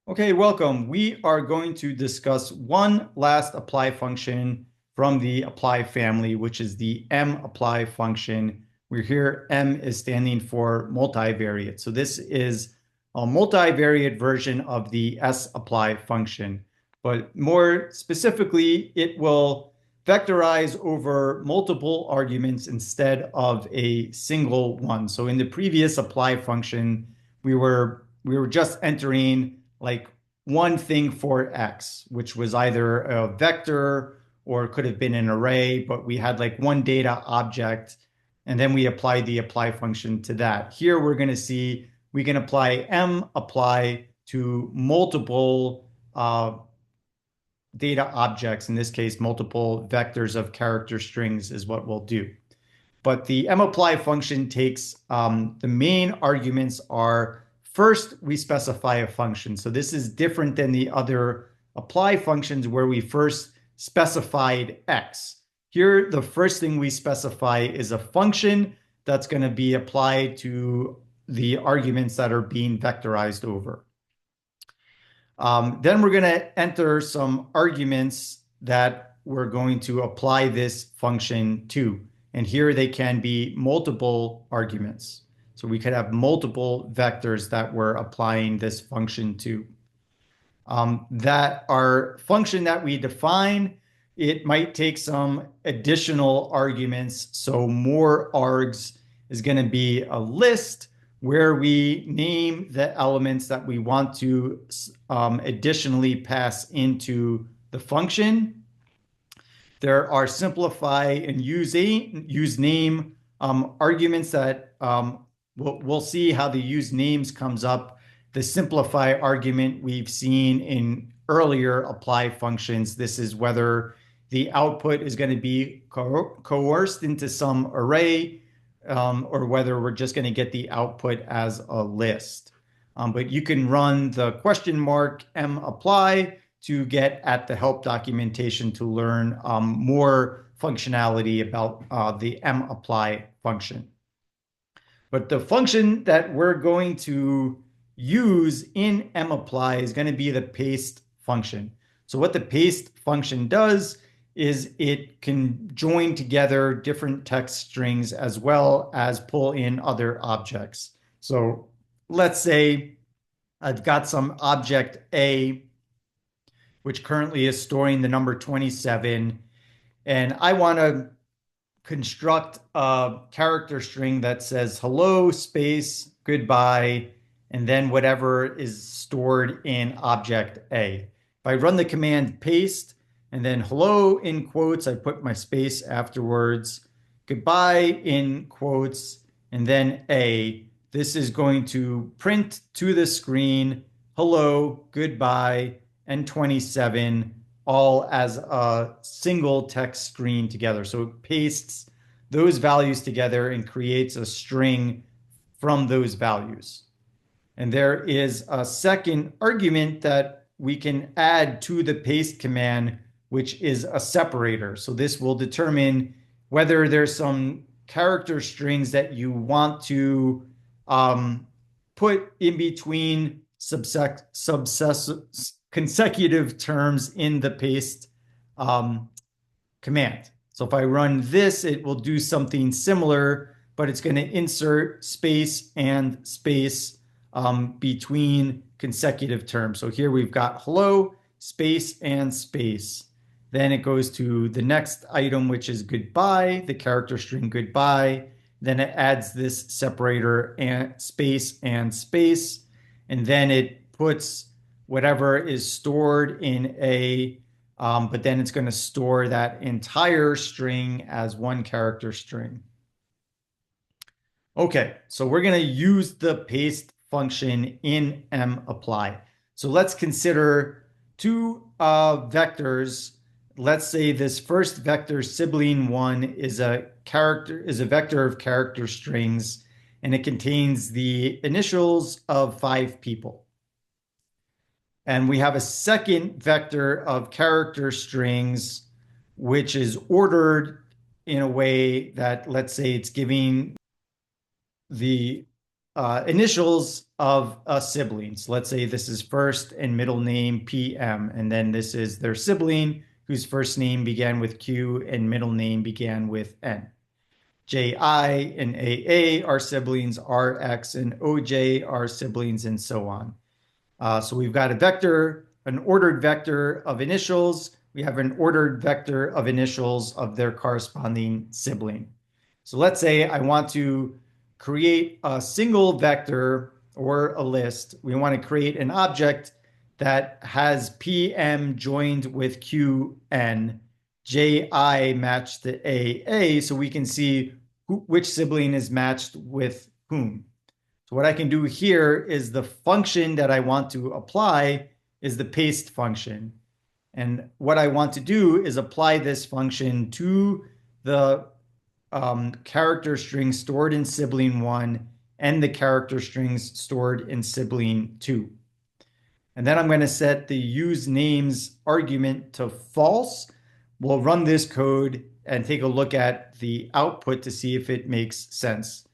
Okay, welcome. We are going to discuss one last apply function from the apply family, which is the mapply function. We're here, M is standing for multivariate. So this is a multivariate version of the sapply function. But more specifically, it will vectorize over multiple arguments instead of a single one. So in the previous apply function, we were just entering like one thing for X, which was either a vector or it could have been an array, but we had like one data object, and then we applied the apply function to that. Here we're going to see we can apply mapply to multiple data objects. In this case, multiple vectors of character strings is what we'll do. But the mapply function takes the main arguments are first, we specify a function. So this is different than the other apply functions where we first specified X. Here, the first thing we specify is a function that's going to be applied to the arguments that are being vectorized over. Then we're going to enter some arguments that we're going to apply this function to. And here they can be multiple arguments. So we could have multiple vectors that we're applying this function to. That our function that we define, it might take some additional arguments. So more args is going to be a list where we name the elements that we want to additionally pass into the function. There are simplify and use name arguments that we'll see how the use names comes up. The simplify argument we've seen in earlier apply functions. This is whether the output is going to be coerced into some array or whether we're just going to get the output as a list. But you can run the question mark mapply to get at the help documentation to learn more functionality about the mapply function. But the function that we're going to use in mapply is going to be the paste function. So what the paste function does is it can join together different text strings as well as pull in other objects. So let's say I've got some object A, which currently is storing the number 27, and I want to construct a character string that says hello space goodbye and then whatever is stored in object A. If I run the command paste and then hello in quotes, I put my space afterwards, goodbye in quotes, and then A, this is going to print to the screen hello, goodbye, and 27 all as a single text screen together. So it pastes those values together and creates a string from those values. And there is a second argument that we can add to the paste command, which is a separator. So this will determine whether there's some character strings that you want to put in between consecutive terms in the paste command. So if I run this, it will do something similar, but it's going to insert space and space between consecutive terms. So here we've got hello, space, and space. Then it goes to the next item, which is goodbye, the character string goodbye. Then it adds this separator and space, and then it puts whatever is stored in A, but then it's going to store that entire string as one character string. Okay, so we're going to use the paste function in mapply. So let's consider two vectors. Let's say this first vector, sibling one, is a vector of character strings, and it contains the initials of 5 people. And we have a second vector of character strings, which is ordered in a way that, let's say, it's giving the initials of a sibling. So let's say this is first and middle name PM, and then this is their sibling whose first name began with Q and middle name began with N. JI and AA are siblings, RX and OJ are siblings, and so on. So we've got a vector, an ordered vector of initials. We have an ordered vector of initials of their corresponding sibling. So let's say I want to create a single vector or a list. We want to create an object that has PM joined with QN, JI matched to AA, so we can see which sibling is matched with whom. So what I can do here is the function that I want to apply is the paste function. And what I want to do is apply this function to the character string stored in sibling 1 and the character strings stored in sibling 2. And then I'm going to set the use names argument to false. We'll run this code and take a look at the output to see if it makes sense.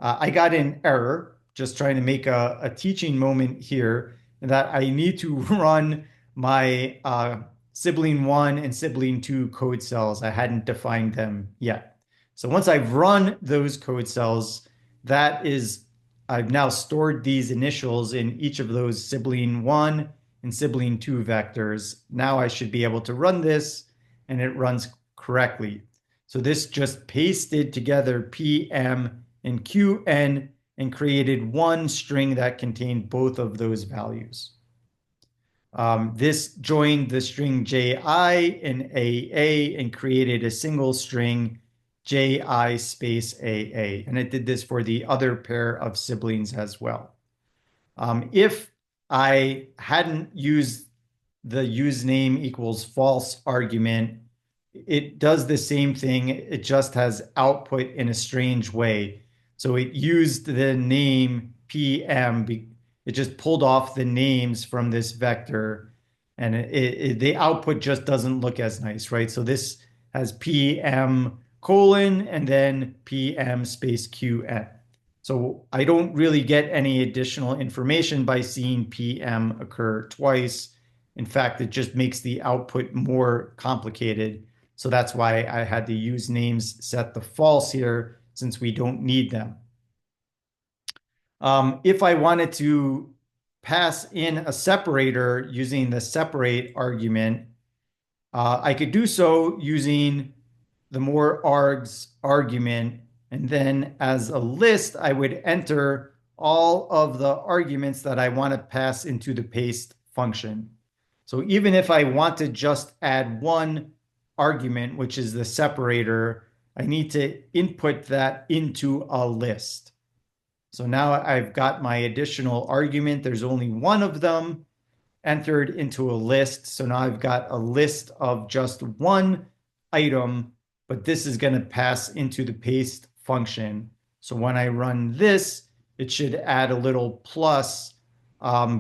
I got an error, just trying to make a teaching moment here, that I need to run my sibling 1 and sibling 2 code cells. I hadn't defined them yet. So once I've run those code cells, I've now stored these initials in each of those sibling 1 and sibling 2 vectors. Now I should be able to run this, and it runs correctly. So this just pasted together PM and QN and created one string that contained both of those values. This joined the string JI and AA and created a single string JI space AA. And it did this for the other pair of siblings as well. If I hadn't used the usename equals false argument, it does the same thing. It just has output in a strange way. So it used the name PM. It just pulled off the names from this vector, and the output just doesn't look as nice, right? So this has PM colon and then PM space QN. So I don't really get any additional information by seeing PM occur twice. In fact, it just makes the output more complicated. So that's why I had to use names set to false here, since we don't need them. If I wanted to pass in a separator using the separate argument, I could do so using the more args argument. And then as a list, I would enter all of the arguments that I want to pass into the paste function. So even if I want to just add one argument, which is the separator, I need to input that into a list. So now I've got my additional argument. There's only one of them entered into a list. So now I've got a list of just one item, but this is going to pass into the paste function. So when I run this, it should add a little plus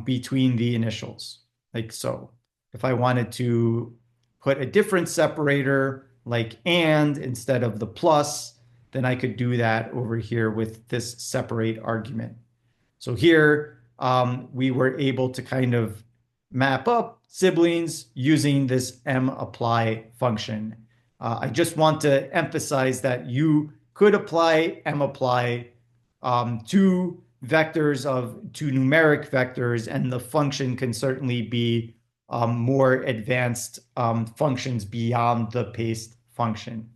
between the initials, like so. If I wanted to put a different separator like and instead of the plus, then I could do that over here with this separate argument. So here we were able to kind of map up siblings using this mapply function. I just want to emphasize that you could apply mapply to numeric vectors, and the function can certainly be more advanced functions beyond the paste function.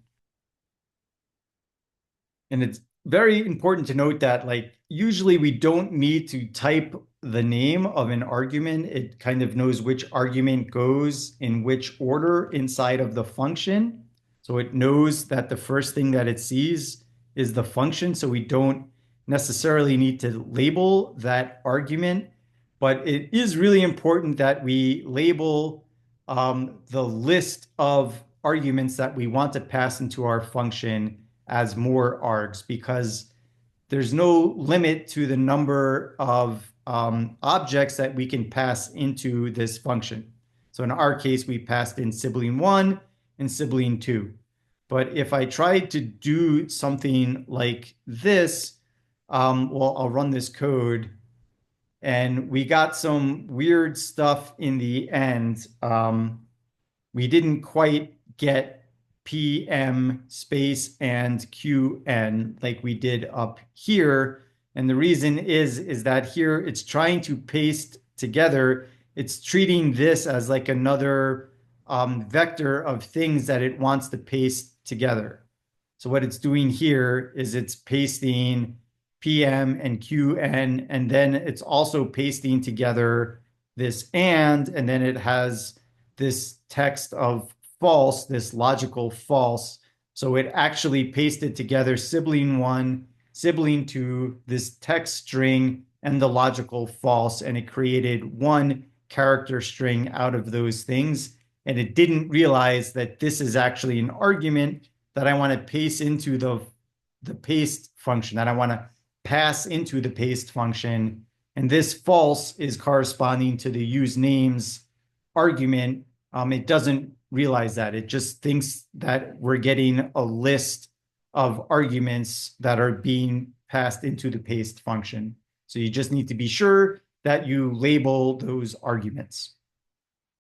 And it's very important to note that, like, usually we don't need to type the name of an argument. It kind of knows which argument goes in which order inside of the function. So it knows that the first thing that it sees is the function. So we don't necessarily need to label that argument. But it is really important that we label the list of arguments that we want to pass into our function as more args, because there's no limit to the number of objects that we can pass into this function. So in our case, we passed in sibling 1 and sibling 2. But if I tried to do something like this, well, I'll run this code, and we got some weird stuff in the end. We didn't quite get PM space and QN like we did up here. And the reason is that here it's trying to paste together. It's treating this as like another vector of things that it wants to paste together. So what it's doing here is it's pasting PM and QN, and then it's also pasting together this and then it has this text of false, this logical false. So it actually pasted together sibling one, sibling two, this text string, and the logical false, and it created one character string out of those things. And it didn't realize that this is actually an argument that I want to paste into the paste function, that I want to pass into the paste function. And this false is corresponding to the use names argument. It doesn't realize that. It just thinks that we're getting a list of arguments that are being passed into the paste function. So you just need to be sure that you label those arguments.